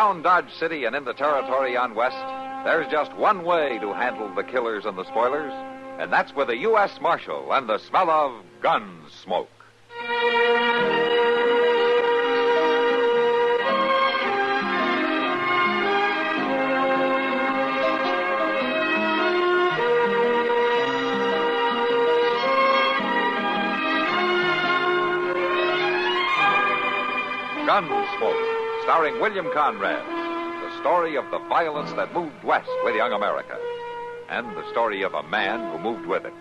Around Dodge City and in the territory on West, there's just one way to handle the killers and the spoilers, and that's with a U.S. Marshal and the smell of Gunsmoke. Gunsmoke, starring William Conrad, the story of the violence that moved west with young America, and the story of a man who moved with it.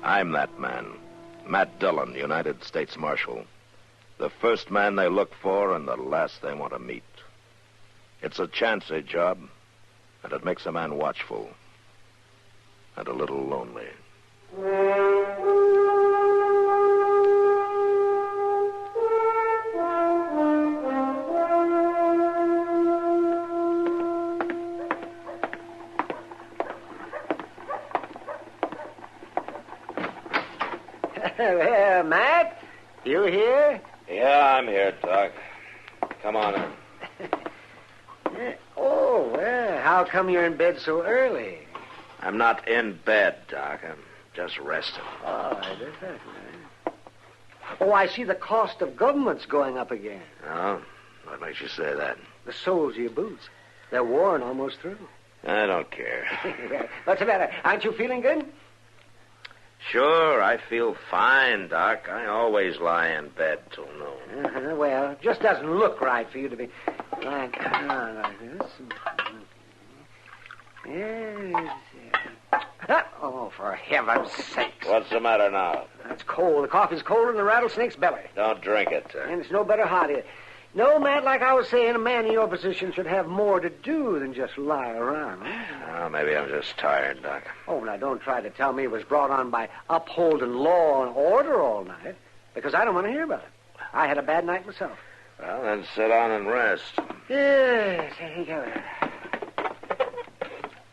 I'm that man, Matt Dillon, United States Marshal. The first man they look for and the last they want to meet. It's a chancy job, and it makes a man watchful and a little lonely. Well, Matt, you here? Yeah, I'm here, Doc. Come on in. Oh, well, how come you're in bed so early? I'm not in bed, Doc. I'm just resting. Oh, I did that. Oh, I see the cost of government's going up again. Oh? What makes you say that? The soles of your boots. They're worn almost through. I don't care. What's the matter? Aren't you feeling good? Sure, I feel fine, Doc. I always lie in bed till noon. Well, it just doesn't look right for you to be lying down like this. Yes. Oh, for heaven's sakes. What's the matter now? It's cold. The coffee's colder than the rattlesnake's belly. Don't drink it. And it's no better hot here. No, Matt, like I was saying, a man in your position should have more to do than just lie around. Oh, maybe I'm just tired, Doc. Oh, now, don't try to tell me it was brought on by upholding law and order all night, because I don't want to hear about it. I had a bad night myself. Well, then sit down and rest. Yes, I think I will.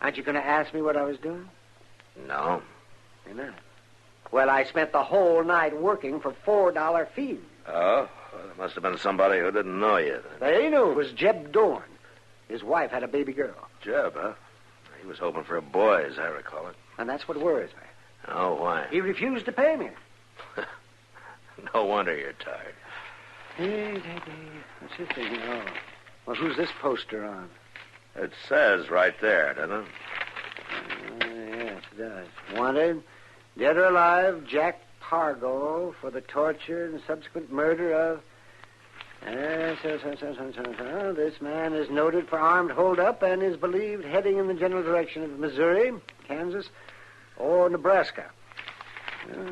Aren't you going to ask me what I was doing? No. You're not. Well, I spent the whole night working for $4 fees. Oh? Well, it must have been somebody who didn't know you. They knew it was Jeb Dorn. His wife had a baby girl. Jeb, huh? He was hoping for a boy, as I recall it. And that's what worries me. Oh, why? He refused to pay me. No wonder you're tired. What's this thing? Oh. Well, who's this poster on? It says right there, doesn't it? Yes, it does. Wanted, dead or alive, Jack Pargo for the torture and subsequent murder of... This man is noted for armed hold-up and is believed heading in the general direction of Missouri, Kansas, or Nebraska. Oh,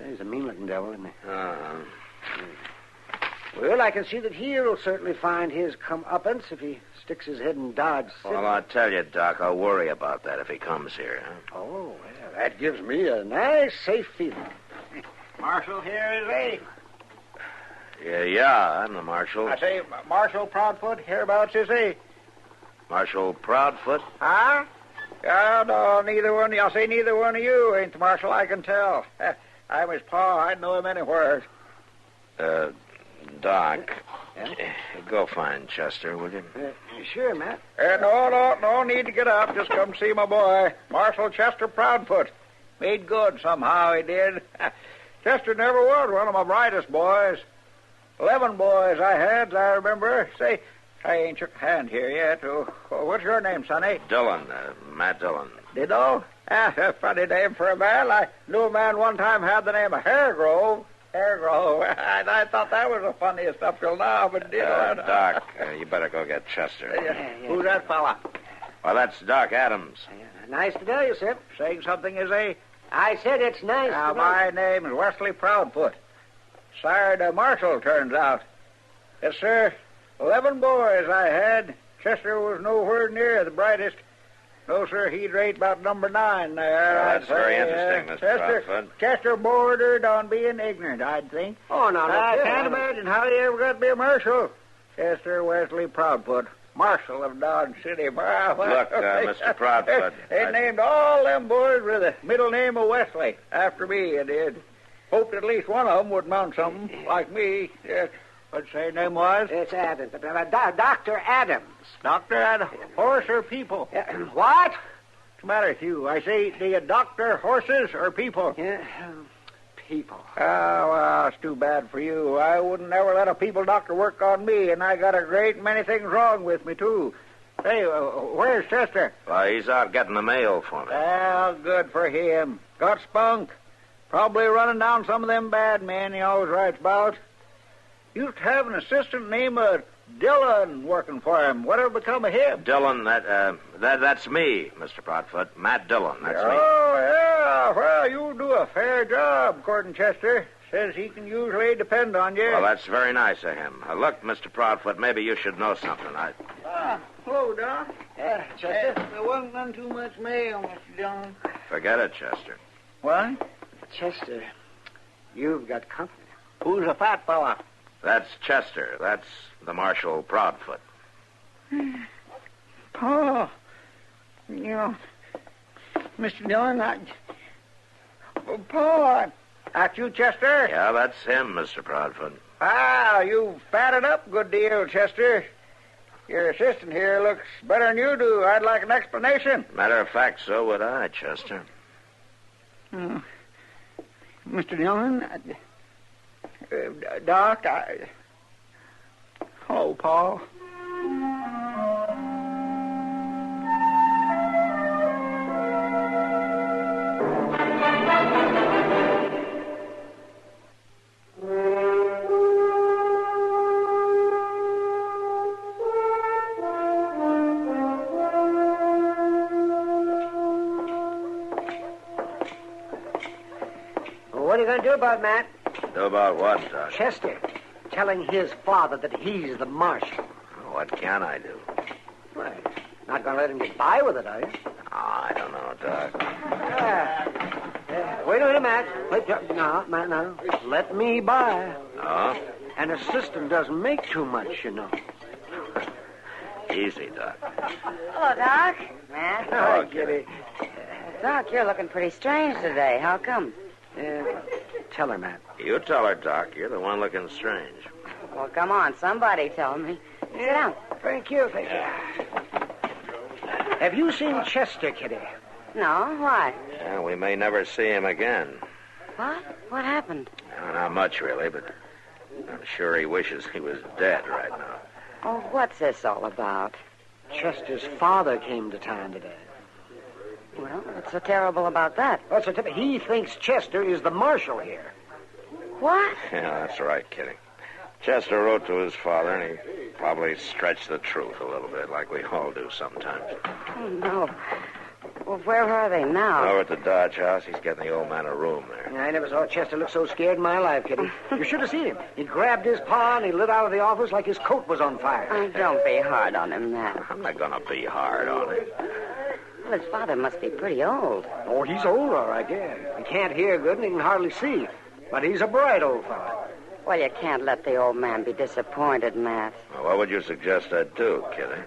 he's a mean-looking devil, isn't he? Uh-huh. Well, I can see that he'll certainly find his comeuppance if he sticks his head in Dodge City. Well, I'll tell you, Doc, I'll worry about that if he comes here. Huh? Oh, well, that gives me a nice, safe feeling. Marshal, here is he. Yeah, I'm the Marshal. I say, Marshal Proudfoot, hereabouts is he? Marshal Proudfoot? Huh? No, neither one. I'll say neither one of you ain't the Marshal, I can tell. I'm his pa. I'd know him anywhere. Doc, Yeah? go find Chester, will you? Sure, Matt. No need to get up. Just come see my boy, Marshal Chester Proudfoot. Made good somehow, he did. Chester never was one of my brightest boys. 11 boys I had, I remember. Say, I ain't shook a hand here yet. What's your name, sonny? Dillon, Matt Dillon. Ditto? A funny name for a man. I knew a man one time had the name of Hairgrove. Hairgrove. I thought that was the funniest stuff till now, but ditto. Doc, you better go get Chester. Who's that fella? Well, that's Doc Adams. Nice to know you, sir. Saying something, is he? I said it's nice Now, to know. my name is Wesley Proudfoot. Sire to Marshal, turns out. Yes, sir. 11 boys I had. Chester was nowhere near the brightest. No, sir, he'd rate about number 9 there. Well, that's very interesting, Mr. Proudfoot. Chester bordered on being ignorant, I'd think. Oh, no, I can't imagine how he ever got to be a marshal. Chester Wesley Proudfoot, Marshal of Dodge City. Look, Mr. Proudfoot. They named all them boys with the middle name of Wesley after me, they did. Hoped at least one of them would mount something like me. Yes. What'd you say name was? It's Adams. Dr. Adams. Doctor Adams. Horse or people? What? What's the matter with you? I say, do you doctor horses or people? Yeah, people. Oh, well, it's too bad for you. I wouldn't ever let a people doctor work on me, and I got a great many things wrong with me, too. Hey, where's Chester? Well, he's out getting the mail for me. Well, good for him. Got spunk. Probably running down some of them bad men he always writes about. Used to have an assistant named Dillon working for him. Whatever become of him? Dillon, that's me, Mr. Proudfoot. Matt Dillon, that's me. Oh, yeah. Well, you'll do a fair job, according to Chester. Says he can usually depend on you. Well, that's very nice of him. Look, Mr. Proudfoot, maybe you should know something. Hello, Doc. Yeah, Chester. There wasn't none too much mail, Mr. Dillon. Forget it, Chester. What? Chester, you've got company. Who's a fat fella? That's Chester. That's the Marshal Proudfoot. Paul, Mr. Dillon, Paul, that's you, Chester? Yeah, that's him, Mr. Proudfoot. Ah, you fatted up a good deal, Chester. Your assistant here looks better than you do. I'd like an explanation. Matter of fact, so would I, Chester. Mr. Dillon, Doc, Oh, Paul. What are you going to do about it, Matt? Do about what, Doc? Chester. Telling his father that he's the marshal. What can I do? Well, not going to let him get by with it, are you? Oh, I don't know, Doc. Wait a minute, Matt. No, Matt, no. Let me by. Oh? An assistant doesn't make too much, you know. Easy, Doc. Hello, Doc. Matt. Hello, Kitty. Doc, you're looking pretty strange today. How come? Tell her, Matt. You tell her, Doc. You're the one looking strange. Well, come on. Somebody tell me. Sit down. Thank you. Have you seen Chester, Kitty? No, why? Yeah, we may never see him again. What? What happened? Not much, really, but I'm sure he wishes he was dead right now. Oh, what's this all about? Chester's father came to town today. Well, what's so terrible about that? He thinks Chester is the marshal here. What? Yeah, that's right, Kitty. Chester wrote to his father, and he probably stretched the truth a little bit, like we all do sometimes. Oh, no. Well, where are they now? Over at the Dodge house. He's getting the old man a room there. I never saw Chester look so scared in my life, Kitty. You should have seen him. He grabbed his paw and he lit out of the office like his coat was on fire. Oh, don't be hard on him, Matt. I'm not going to be hard on him. Well, his father must be pretty old. Oh, he's old, all right, yeah. He can't hear good and he can hardly see. But he's a bright old fellow. Well, you can't let the old man be disappointed, Matt. Well, what would you suggest I do, Kitty?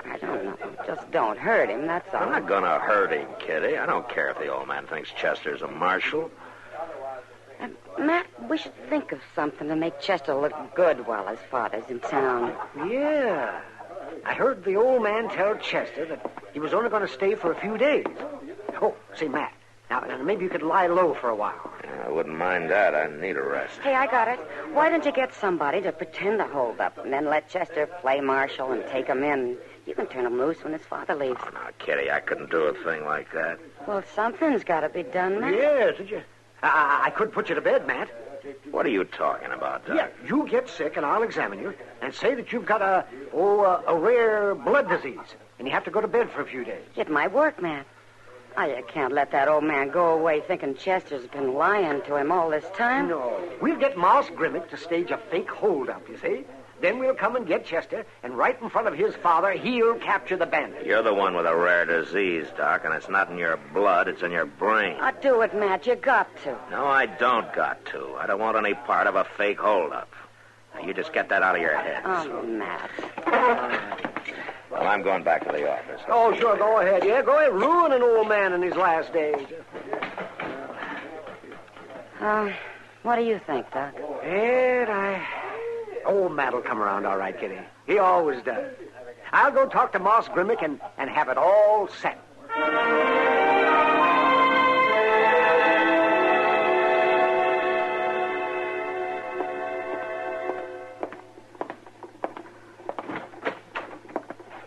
I don't know. Just don't hurt him, that's all. I'm not going to hurt him, Kitty. I don't care if the old man thinks Chester's a marshal. Matt, we should think of something to make Chester look good while his father's in town. Yeah. I heard the old man tell Chester that he was only going to stay for a few days. Oh, say, Matt, now maybe you could lie low for a while. Yeah, I wouldn't mind that. I need a rest. Hey, I got it. Why don't you get somebody to pretend to hold up and then let Chester play marshal and take him in? You can turn him loose when his father leaves. Oh, now, Kitty, I couldn't do a thing like that. Well, something's got to be done, Matt. Yes, did you? I could put you to bed, Matt. What are you talking about, Doc? Yeah, you get sick and I'll examine you and say that you've got a rare blood disease and you have to go to bed for a few days. It might work, Matt. Oh, you can't let that old man go away thinking Chester's been lying to him all this time. No. We'll get Moss Grimmick to stage a fake holdup, you see. Then we'll come and get Chester, and right in front of his father, he'll capture the bandit. You're the one with a rare disease, Doc, and it's not in your blood, it's in your brain. Oh, do it, Matt. You got to. No, I don't got to. I don't want any part of a fake holdup. Now, you just get that out of your head. Oh, Matt. Well, I'm going back to the office. Oh, sure, go ahead. Yeah, go ahead. Ruin an old man in his last days. What do you think, Doc? Ed, Oh, Matt'll come around all right, Kitty. He always does. I'll go talk to Moss Grimmick and have it all set.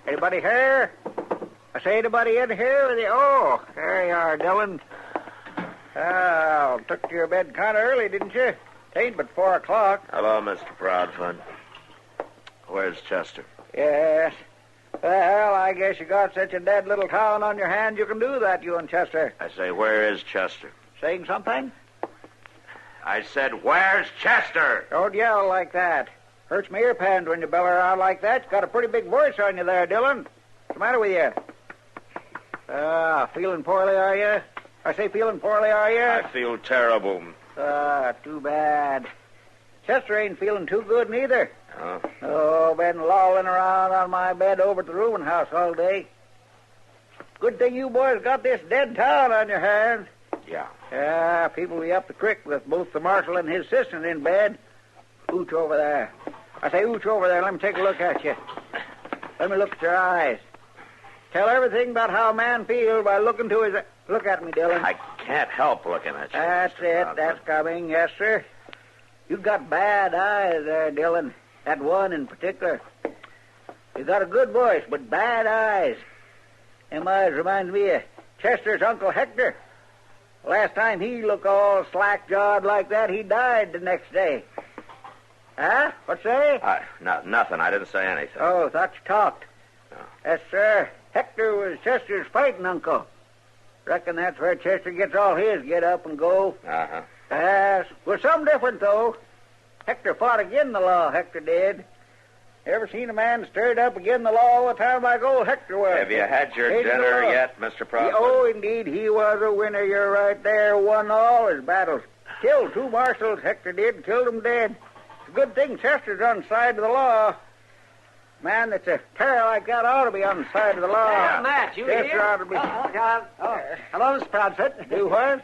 Anybody here? I say, anybody in here with you? Oh, there you are, Dillon. Took to your bed kind of early, didn't you? It ain't but 4 o'clock. Hello, Mr. Proudfoot. Where's Chester? Yes. Well, I guess you got such a dead little town on your hands you can do that, you and Chester. I say, where is Chester? Saying something? I said, where's Chester? Don't yell like that. Hurts my ear pans when you bell around like that. You got a pretty big voice on you there, Dillon. What's the matter with you? Feeling poorly, are you? I say feeling poorly, are you? I feel terrible. Too bad. Chester ain't feeling too good neither. Oh? Oh, been lolling around on my bed over at the rooming house all day. Good thing you boys got this dead town on your hands. Yeah. People be up the creek with both the marshal and his assistant in bed. Ooch over there. I say ooch over there. Let me take a look at you. Let me look at your eyes. Tell everything about how a man feels by looking to his... Look at me, Dillon. I can't help looking at you. That's Mr. it. Proudfoot. That's coming. Yes, sir. You got bad eyes there, Dillon. That one in particular. You got a good voice, but bad eyes. Them eyes remind me of Chester's Uncle Hector. Last time he looked all slack-jawed like that, he died the next day. Huh? What say? Nothing. I didn't say anything. Oh, thought you talked. No. Yes, sir. Hector was Chester's fighting uncle. Reckon that's where Chester gets all his get up and go. Uh-huh. Yes. Well, something different, though. Hector fought again the law, Hector did. Ever seen a man stirred up again the law all the time like old Hector was? Have you had your Hated the dinner law. yet, Mr. Proudfoot? Oh, indeed, he was a winner. You're right there. Won all his battles. Killed 2 marshals, Hector did. Killed them dead. It's a good thing Chester's on the side of the law. Man that's a terror like that ought to be on the side of the law. Yeah, Matt, you Chester here? ought to be... Hello, Mr. Proudfoot. Do what?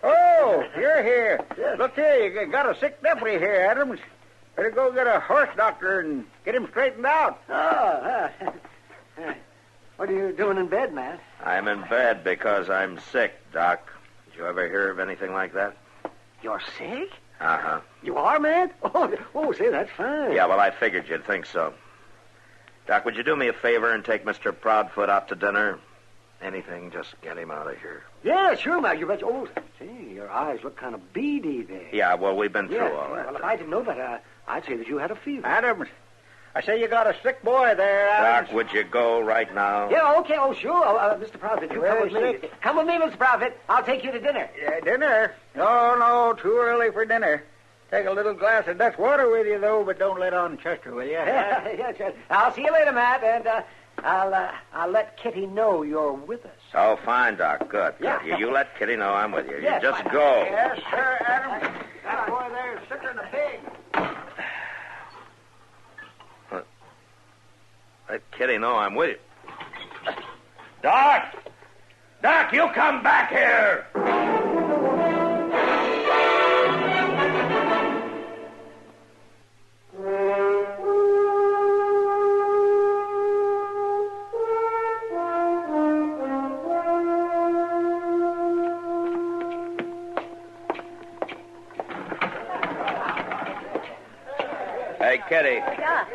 Oh, you're here. Look here, you got a sick deputy here, Adams. Better go get a horse doctor and get him straightened out. What are you doing in bed, Matt? I'm in bed because I'm sick, Doc. Did you ever hear of anything like that? You're sick? Uh-huh. You are, Matt? Say, that's fine. Yeah, well, I figured you'd think so. Doc, would you do me a favor and take Mr. Proudfoot out to dinner? Anything, just get him out of here. Yeah, sure, Matt. You bet. Oh, see, your eyes look kind of beady there. Yeah, well, we've been through all that. Well, if I didn't know that, I'd say that you had a fever. Adams, I say you got a sick boy there, Adams. Doc, would you go right now? Yeah, okay. Oh, sure. Mr. Proudfoot, you come with me. Come with me, Mr. Proudfoot. I'll take you to dinner. Dinner? No, too early for dinner. Take a little glass of Dutch water with you, though, but don't let on Chester, will you? Yeah, sure. I'll see you later, Matt, and I'll let Kitty know you're with us. Oh, fine, Doc. Good. Yeah. You let Kitty know I'm with you. Yes, you just fine. go. Yes, sir, Adams. That boy there is sicker than a pig. Let Kitty know I'm with you. Doc! Doc, you come back here! Hey, Kitty. Doc.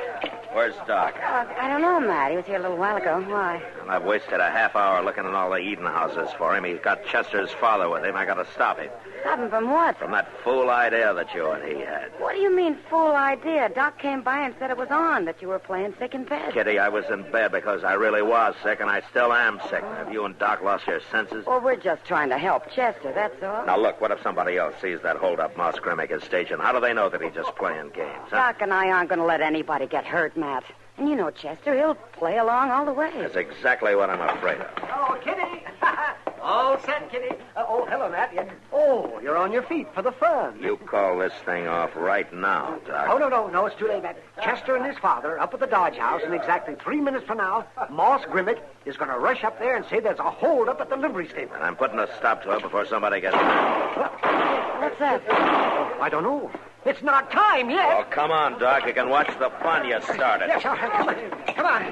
Where's Doc? I don't know, Matt. He was here a little while ago. Why? Well, I've wasted a half hour looking at all the eating houses for him. He's got Chester's father with him. I got to stop him. Stop him from what? From that fool idea that you and he had. What do you mean, fool idea? Doc came by and said it was on, that you were playing sick in bed. Kitty, I was in bed because I really was sick, and I still am sick. Have you and Doc lost your senses? Well, we're just trying to help Chester, that's all. Now, look, what if somebody else sees that hold-up Moss Grimmick is staging? How do they know that he's just playing games, huh? Doc and I aren't going to let anybody get hurt, Matt. And you know Chester, he'll play along all the way. That's exactly what I'm afraid of. Oh, Kitty. All set, Kitty. Hello, Matt. Oh, you're on your feet for the fun. You call this thing off right now, Doc. Oh, no, it's too late, Matt. Chester and his father up at the Dodge House in exactly 3 minutes from now. Moss Grimmick is going to rush up there and say there's a hold-up at the livery stable. And I'm putting a stop to it before somebody gets... What's that? Oh, I don't know. It's not time yet. Oh, come on, Doc. You can watch the fun you started. Yes, all right. Come on. Come on.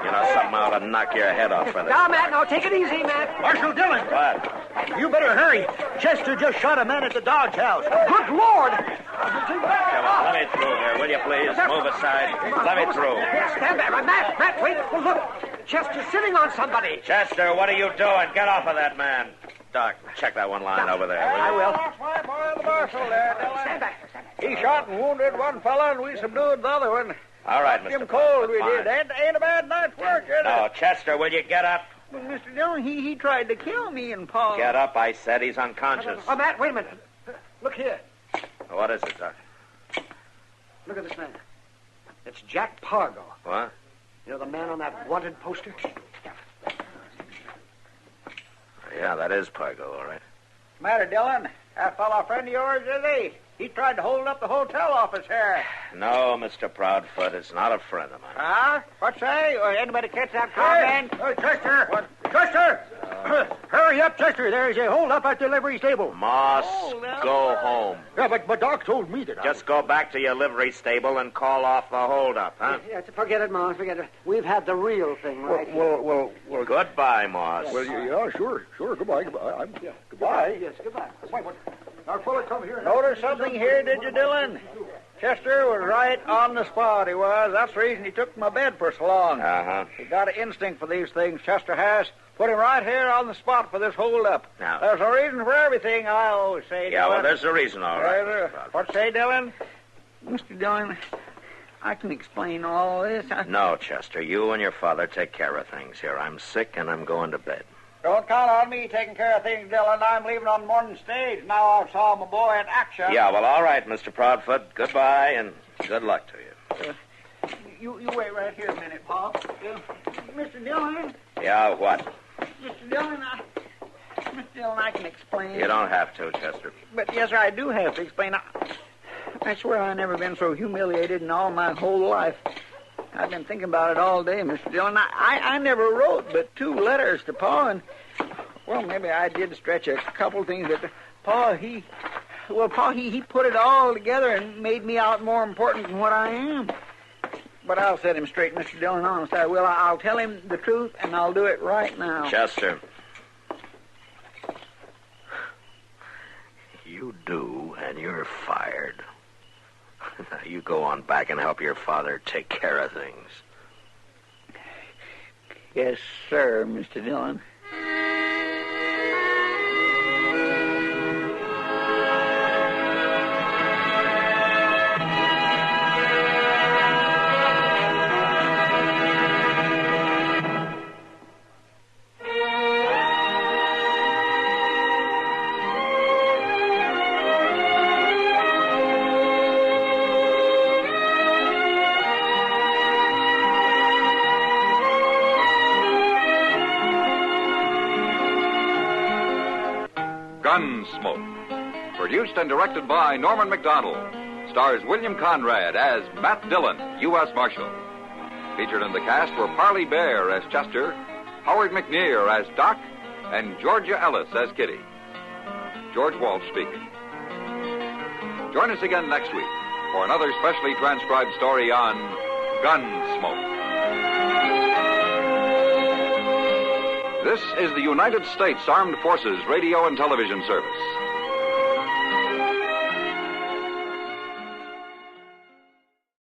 You know, something ought to knock your head off for this. Now, Matt, now take it easy, Matt. Marshal Dillon. What? You better hurry. Chester just shot a man at the Dodge House. Good Lord. Come on, let me through here, will you please? Move aside. Let me through. Stand back. Matt, wait. Well, look. Chester's sitting on somebody. Chester, what are you doing? Get off of that man. Doc, check that one line over there. I will. That's my boy, the Marshal there, Dillon. Stand back. He shot and wounded one fella, and we subdued the other one. All right, Him Mr. cold, Proudfoot, we fine. did. Ain't a bad night's work, is No, it? Chester, will you get up? Well, Mr. Dillon, he tried to kill me and Paul. Get up, I said. He's unconscious. Oh, Matt, wait a minute. Look here. What is it, Doc? Look at this man. It's Jack Pargo. What? You know the man on that wanted poster? Yeah, that is Pargo, all right. Matter, Dillon? That fellow a friend of yours, is he? He tried to hold up the hotel office here. No, Mr. Proudfoot, it's not a friend of mine. Huh? What say? Or anybody catch that comment? Hey, Chester. What? Chester. Hurry up, Chester. There's a hold-up at the livery stable. Moss, go home. Yeah, but Doc told me that Just go back to your livery stable and call off the holdup, huh? Yeah, forget it, Moss. Forget it. We've had the real thing right here. Well, Goodbye, Moss. yeah, sure. Goodbye. Goodbye. Yes, goodbye. Wait, our fella come here. Notice something here, did you, Dillon? Chester was right on the spot, he was. That's the reason he took my bed for so long. Uh-huh. He got an instinct for these things, Chester has. Put him right here on the spot for this hold-up. Now- There's a reason for everything, I always say, Yeah, well, Dillon. there's a reason, all right. Mr. Proudfoot. What say, Dillon? Mr. Dillon, I can explain all this. No, Chester, you and your father take care of things here. I'm sick and I'm going to bed. Don't count on me taking care of things, Dillon. I'm leaving on the morning stage. Now I saw my boy in action. Yeah, well, all right, Mr. Proudfoot. Goodbye and good luck to you. You wait right here a minute, Pa. Mr. Dillon, Yeah, what? Mr. Dillon, I can explain. You don't have to, Chester. But yes, sir, I do have to explain. I swear I've never been so humiliated in all my whole life. I've been thinking about it all day, Mr. Dillon. I never wrote but 2 letters to Pa, and, well, maybe I did stretch a couple things, but Pa, he put it all together and made me out more important than what I am. But I'll set him straight, Mr. Dillon, honest, I will. I'll tell him the truth, and I'll do it right now. Chester. You do, and you're fired. Now, you go on back and help your father take care of things. Yes, sir, Mr. Dillon. Gunsmoke. Produced and directed by Norman McDonald. Stars William Conrad as Matt Dillon, U.S. Marshal. Featured in the cast were Parley Bear as Chester, Howard McNear as Doc, and Georgia Ellis as Kitty. George Walsh speaking. Join us again next week for another specially transcribed story on Gunsmoke. This is the United States Armed Forces Radio and Television Service.